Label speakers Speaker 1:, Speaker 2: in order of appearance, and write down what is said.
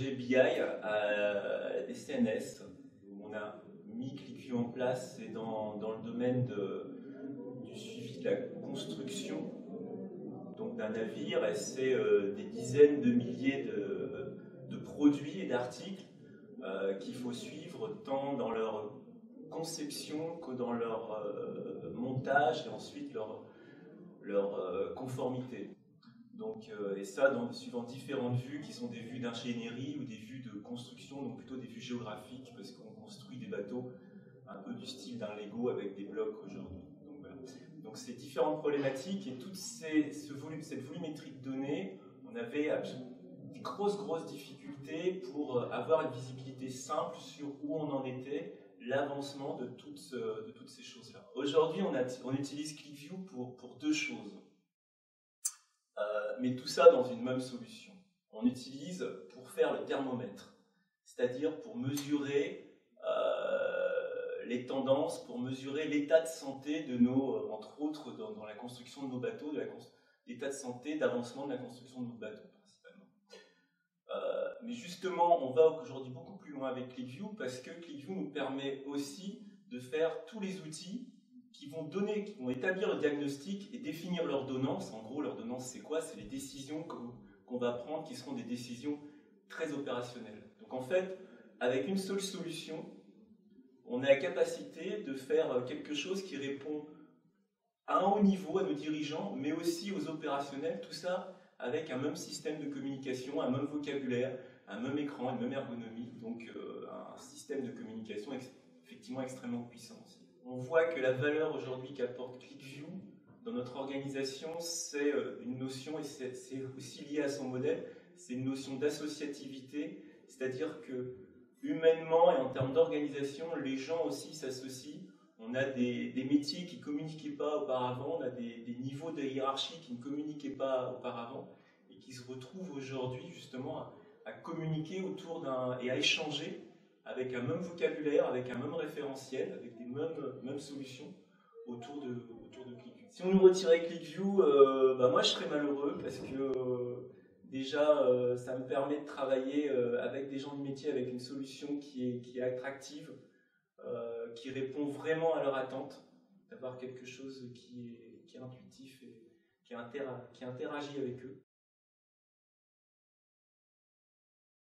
Speaker 1: projet BI à des CNS où on a mis ClickView en place. C'est dans le domaine du suivi de la construction donc d'un navire, et c'est des dizaines de milliers de produits et d'articles qu'il faut suivre tant dans leur conception que dans leur montage et ensuite leur conformité. Donc, et ça, suivant différentes vues qui sont des vues d'ingénierie ou des vues de construction, donc plutôt des vues géographiques, parce qu'on construit des bateaux un peu du style d'un Lego avec des blocs aujourd'hui. Donc, voilà. Donc ces différentes problématiques et toute cette volumétrie de données, on avait des grosses difficultés pour avoir une visibilité simple sur où on en était, l'avancement de toutes ces choses-là. Aujourd'hui, on utilise ClickView pour deux choses. Mais tout ça dans une même solution. On utilise pour faire le thermomètre, c'est-à-dire pour mesurer les tendances, pour mesurer l'état de santé de nos, entre autres dans la construction de nos bateaux, l'état de santé d'avancement de la construction de nos bateaux principalement. Mais justement, on va aujourd'hui beaucoup plus loin avec ClickView parce que ClickView nous permet aussi de faire tous les outils qui vont établir le diagnostic et définir l'ordonnance. En gros, l'ordonnance, c'est quoi? C'est les décisions qu'on va prendre qui seront des décisions très opérationnelles. Donc en fait, avec une seule solution, on a la capacité de faire quelque chose qui répond à un haut niveau, à nos dirigeants, mais aussi aux opérationnels, tout ça avec un même système de communication, un même vocabulaire, un même écran, une même ergonomie, donc un système de communication effectivement extrêmement puissant aussi. On voit que la valeur aujourd'hui qu'apporte ClickView dans notre organisation, c'est une notion, et c'est aussi lié à son modèle, c'est une notion d'associativité, c'est-à-dire que humainement et en termes d'organisation, les gens aussi s'associent. On a des métiers qui ne communiquaient pas auparavant, on a des niveaux de hiérarchie qui ne communiquaient pas auparavant et qui se retrouvent aujourd'hui justement à communiquer autour et à échanger avec un même vocabulaire, avec un même référentiel, avec des mêmes solutions autour de ClickView. Si on nous retirait ClickView, moi je serais malheureux parce que déjà ça me permet de travailler avec des gens du métier avec une solution qui est attractive, qui répond vraiment à leur attente, d'avoir quelque chose qui est intuitif et qui interagit avec eux.